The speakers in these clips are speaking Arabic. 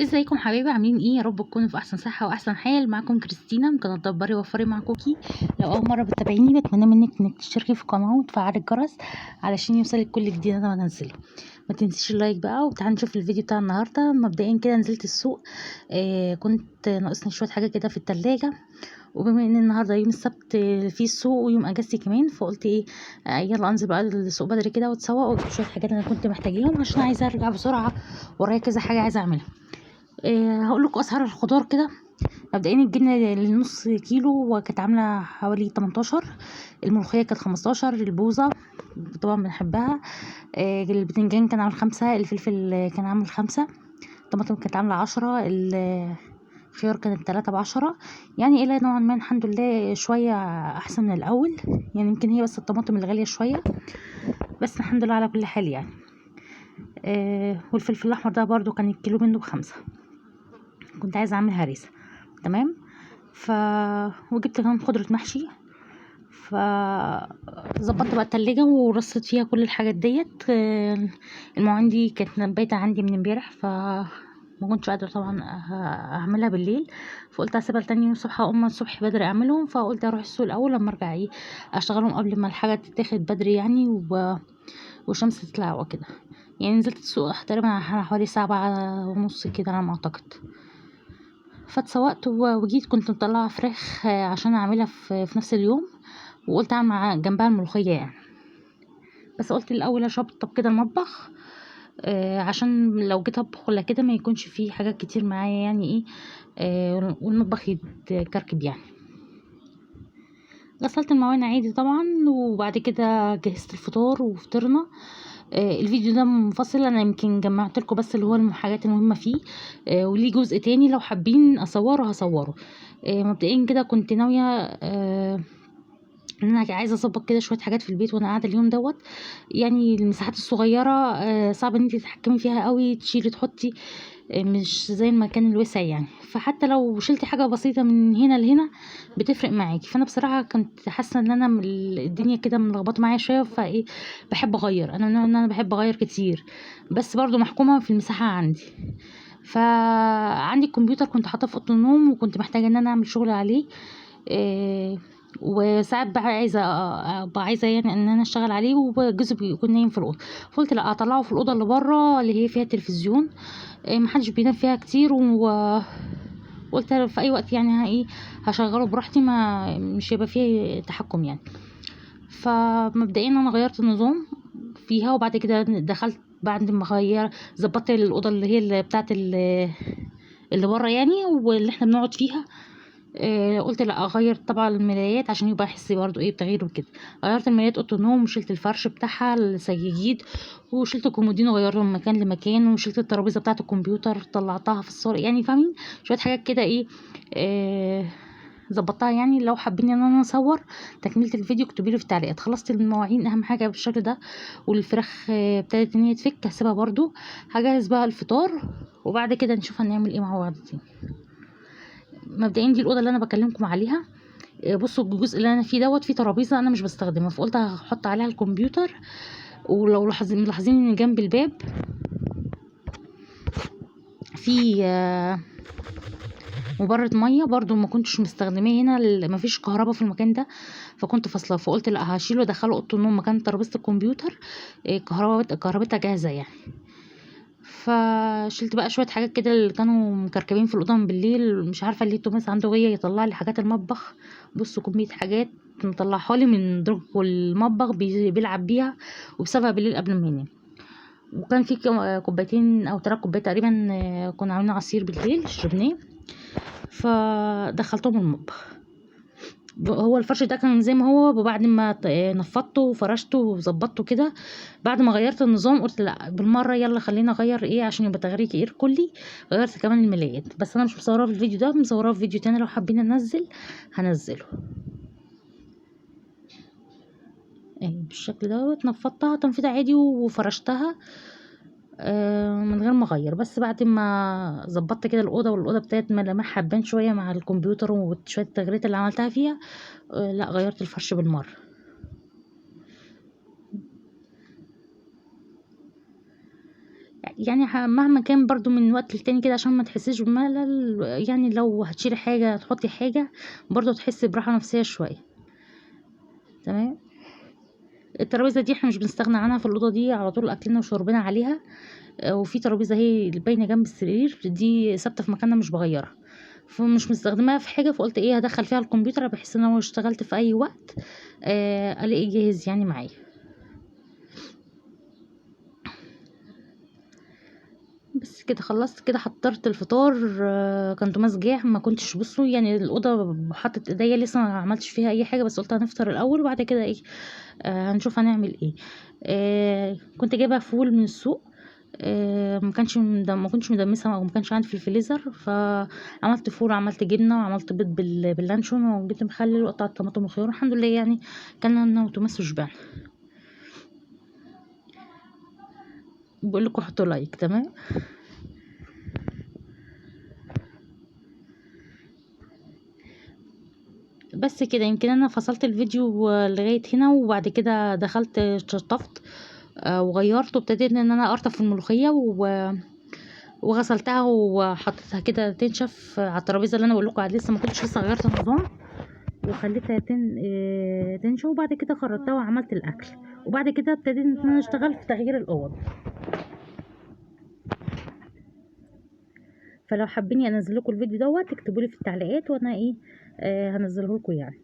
ازيكم حبايبي؟ عاملين ايه؟ يا رب تكونوا في احسن صحه واحسن حال. معاكم كريستينا من قناه دبري وفري مع كوكي. لو اول مره بتتابعيني بتمنى منك انك تشتركي في القناه وتفعلي الجرس علشان يوصلك كل جديد انا بنزله. ما تنسيش اللايك بقى. وتعالوا نشوف الفيديو بتاع النهارده. مبدئيا كده نزلت السوق. كنت ناقصني شويه حاجه كده في التلاجة. وبما ان النهارده يوم السبت فيه السوق ويوم اجازتي كمان، فقلت ايه، يلا انزل بقى السوق بدري كده واتسوق واجيب شويه حاجات انا كنت محتاجاهم عشان عايزه ارجع بسرعه. ورايا كذا حاجه عايزه اعملها. هقول لكم اسعار الخضار كده. مبدئيا الجبنه النص كيلو كانت عامله حوالي 18. الملوخيه كانت 15. البوظه طبعا بنحبها. البتنجان كان عامل 5. الفلفل كان عامل 5. الطماطم كانت عامله 10. الخيار كانت 3 ب10. يعني الى نوعا ما الحمد لله شويه احسن من الاول. يعني يمكن هي بس الطماطم الغاليه شويه، بس الحمد لله على كل حال يعني. والفلفل الاحمر ده برضو كان الكيلو منه ب5. كنت عايزه اعمل هريسه. تمام. وجبت كمان خضرة محشي. ظبطت بقى التلاجة ورصت فيها كل الحاجات ديت. المواعين دي كانت بايتة عندي من امبارح، ما كنتش قادرة طبعا اعملها بالليل. فقلت اسيبها لتاني يوم الصبح، اقوم الصبح بدري اعملهم. فقلت اروح السوق الاول لما ارجع ايه اشتغلهم قبل ما الحاجة تتاخد بدري يعني والشمس تطلع وكده. يعني نزلت السوق تقريبا على حوالي 7:30 كده على ما اعتقد. فاتسوقت وجيت كنت مطلعه فراخ عشان اعملها في نفس اليوم. وقلت اعمل جنبها الملوخيه يعني. بس قلت الاول اشطب كده المطبخ، عشان لو جيت اطبخ ولا كده ما يكونش فيه حاجات كتير معايا يعني ايه. والمطبخ يتكركب يعني. غسلت المواعين عادي طبعا. وبعد كده جهزت الفطار وفطرنا. الفيديو ده منفصل، انا يمكن جمعت لكم بس اللي هو الحاجات المهمه فيه. وليه جزء تاني لو حابين اصوره هصوره. مبدئيا كده كنت ناويه ان انا عايزه اظبط كده شويه حاجات في البيت وانا قاعده اليوم دوت. يعني المساحات الصغيره صعب ان انت تتحكمي فيها قوي، تشيلي تحطي. مش زي المكان الواسع يعني. فحتى لو شلتي حاجه بسيطه من هنا لهنا بتفرق معاكي. فانا بصراحه كنت حاسه ان انا الدنيا كده ملخبطه معايا شويه، فايه بحب اغير. انا من النوع ان انا بحب اغير كتير، بس برضو محكومه في المساحه عندي. فعندي الكمبيوتر كنت حاطاه في اوضه النوم وكنت محتاجه ان انا اعمل شغل عليه. وساعات بقى عايزه يعني ان انا اشتغل عليه وجوزي بيكون نايم في الاوضه. فقلت لا اطلعه في الاوضه اللي بره اللي هي فيها تلفزيون. محدش بينام فيها كتير. وقلت في اي وقت يعني هشغله براحتي، ما مش هيبقى فيه تحكم يعني. فمبدئيا انا غيرت النظام فيها. وبعد كده دخلت بعد ما ظبطت الاوضه اللي هي اللي بتاعت اللي بره يعني واللي احنا بنقعد فيها. قلت لا اغير طبعا الملايات عشان يبقى احس برضو ايه بتغيير وكده. غيرت الملايات اوضه النوم وشلت الفرش بتاعها السجاجيد. وشلت الكومودين وغيرته من مكان لمكان. وشلت الترابيزه بتاعه الكمبيوتر طلعتها في الصاله يعني فاهمين. شويه حاجات كده ايه. آه ظبطتها يعني. لو حابين ان انا اصور تكمله الفيديو اكتبوا لي في التعليقات. خلصت المواعين اهم حاجه بالشكل ده. والفراخ ابتدت ان هي تفك هسيبها برضو. هجهز بقى الفطار وبعد كده نشوف هنعمل ايه مع بعض تاني. مبدئيا دي الاوضه اللي انا بكلمكم عليها. بصوا الجزء اللي انا فيه دوت فيه ترابيزه انا مش بستخدمها، فقلت هحط عليها الكمبيوتر. ولو ملاحظين ان جنب الباب في مبرد ميه برضو ما كنتش مستخدماه هنا. ما فيش كهرباء في المكان ده فكنت فاصله. فقلت لا هشيله وادخله اوضه النوم مكان ترابيزه الكمبيوتر. كهربتها جاهزه يعني. فشلت بقى شويه حاجات كده اللي كانوا مكركبين في الاوضه من بالليل. مش عارفه ليه توماس عنده غيه يطلع لي حاجات المطبخ. بصوا كميه حاجات مطلعها لي من درج المطبخ بيلعب بيها وبسببها بالليل قبل ما ينام. وكان في كوبايتين او 3 كوبايات تقريبا كنا عاملين عصير بالليل شربناه. فدخلتهم المطبخ. هو الفرش ده كان زي ما هو. وبعد ما نفضته وفرشته وظبطته كده بعد ما غيرت النظام قلت لا بالمره يلا خلينا اغير ايه عشان يبقى تغيير كلي. غيرت كمان الملايات بس انا مش مصوراه في الفيديو ده، مصوراه في فيديو تاني. لو حابين انزل هنزله بالشكل دوت. نفضتها تنفيذ عادي وفرشتها من غير ما اغير. بس بعد ما ظبطت كده الاوضه والاوضه بتاعت ملامحها تبان شويه مع الكمبيوتر وشويه التغييرات اللي عملتها فيها. لا غيرت الفرش بالمره. يعني مهما كان برضو من وقت للتاني كده عشان ما تحسيش بملل، يعني لو هتشيلي حاجة تحطي حاجة برضو تحسي براحة نفسية شوية. تمام. الترابيزة دي احنا مش بنستغنى عنها في الأوضة دي، على طول أكلنا وشربنا عليها. وفي ترابيزة هي باينة جنب السرير دي ثابتة في مكانها مش بغيرها، فمش مستخدماها في حاجة، فقلت ايه هدخل فيها الكمبيوتر بحيث ان لو اشتغلت في اي وقت الاقي جاهز يعني معايا. بس كده خلصت كده، حضرت الفطار. كان توماس جه، ما كنتش بصوا يعني الاوضه حطت ايديا لسه ما عملتش فيها اي حاجه، بس قلت هنفطر الاول وبعد كده ايه هنشوف هنعمل ايه. كنت جايبه فول من السوق. ما كنتش مدمسه او ما كانش عندي في الفريزر، فعملت فول وعملت جبنه وعملت بيض باللانشون وجبت مخلل وقطعت طماطم وخيار، الحمد لله يعني كان انا وتوماس وشبعنا. بقول لكم حطوا لايك. تمام. بس كده يمكن انا فصلت الفيديو لغايه هنا، وبعد كده دخلت شطفت وغيرت وابتديت ان انا ارطف الملوخيه وغسلتها وحطيتها كده تنشف على الترابيزه اللي انا بقول لكم عليها، لسه ما كنتش لسه غيرت النظام، وخليتها تنشف، وبعد كده خرجتها وعملت الاكل، وبعد كده ابتديت ان انا اشتغل في تغيير الاوض. فلو حابين انزل لكم الفيديو دوت اكتبوا لي في التعليقات وانا ايه هنزله لكم يعني.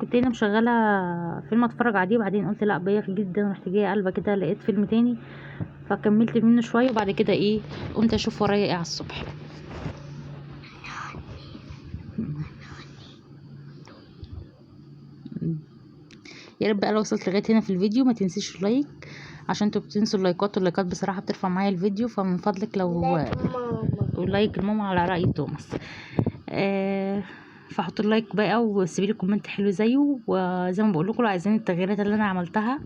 كنت هنا مشغله فيلم اتفرج عليه، وبعدين قلت لا بياخ جدا، رحت جايه قلبه كده لقيت فيلم تاني فكملت منه شويه، وبعد كده ايه قمت اشوف ورايا ايه على الصبح. يا رب بقى لو وصلت لغايه هنا في الفيديو ما تنسيش اللايك، عشان انتوا بتنسوا اللايكات، واللايكات بصراحه بترفع معايا الفيديو، فمن فضلك لو لايك الماما على راي توماس. فحطوا اللايك بقى وسيبي لي كومنت حلو زيه، وزي ما بقول لكم لو عايزين التغييرات اللي انا عملتها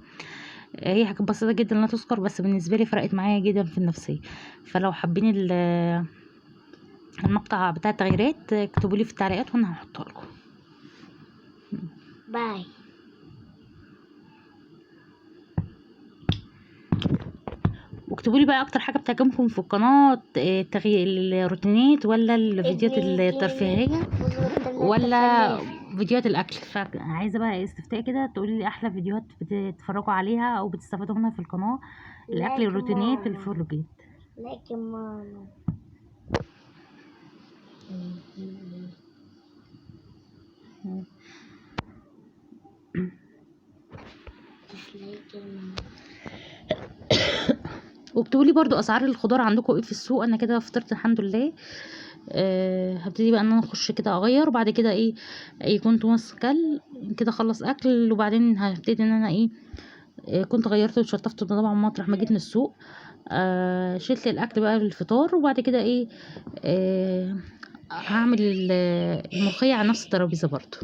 هي حاجه بسيطه جدا لا تذكر، بس بالنسبه لي فرقت معايا جدا في النفسيه. فلو حابين المقطع بتاع التغييرات اكتبوا لي في التعليقات وانا هحطها لكم. باي. واكتبوا لي بقى اكتر حاجه بتعجبكم في القناه، تغيير الروتينات ولا الفيديوهات الترفيهيه ولا فيديوهات الاكل. فعايزه بقى استفتاء كده تقولي لي احلى فيديوهات بتتفرجوا عليها او بتستفادوا منها في القناه، الاكل الروتينات الفلوجات. لكن ماما واكتبوا لي برضو اسعار الخضار عندكم ايه في السوق. انا كده فطرت الحمد لله. هبتدي بقى ان انا اخش كده اغير، وبعد كده ايه كنت ماسكه كده اخلص اكل، وبعدين هبتدي ان انا كنت غيرت وشطفت طبعا مطرح ما جيت من السوق. شلت الاكل بقى للفطار، وبعد كده هعمل الملوخيه على نفس الترابيزه برضو.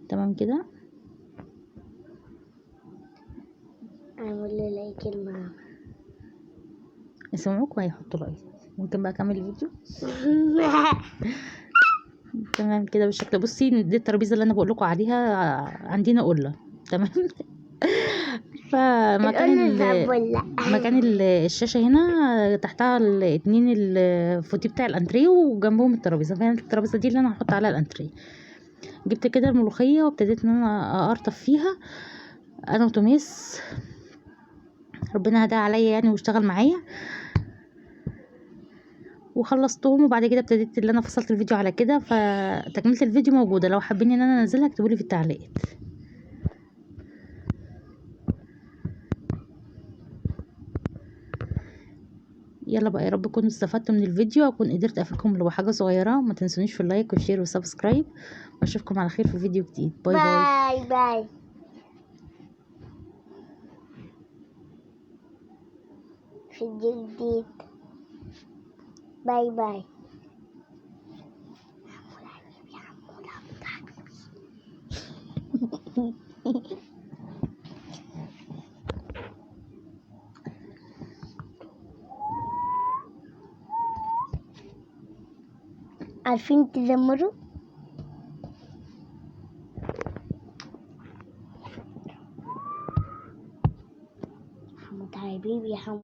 تمام كده. اعمل لايك الماما يسمعوك وهيحطوا لايك. ممكن بقى اكمل الفيديو. تمام كده بالشكل. بصي دي الترابيزه اللي انا بقول لكم عليها عندنا قله. تمام. فمكان مكان الشاشه هنا تحتها الاتنين الفوتيه بتاع الانتريه وجنبهم الترابيزه، فهي الترابيزه دي اللي انا هحط عليها الانتريه. جبت كده الملوخيه وابتديت ان انا ارطف فيها انا وتوميس، ربنا هداها عليا يعني واشتغل معايا وخلصتهم. وبعد كده ابتديت اللي انا فصلت الفيديو على كده، فتكمله الفيديو موجوده لو حابين ان انا انزلها اكتبولي في التعليقات. يلا بقى، يا رب تكونوا استفدتوا من الفيديو، اكون قدرت افيدكم لو حاجه صغيره. ما تنسونيش في اللايك والشير والسبسكرايب، واشوفكم على خير في فيديو جديد. باي باي. باي فيديو جديد. باي باي. عارفين تزمروا؟ حمد حبيبي يا حمد.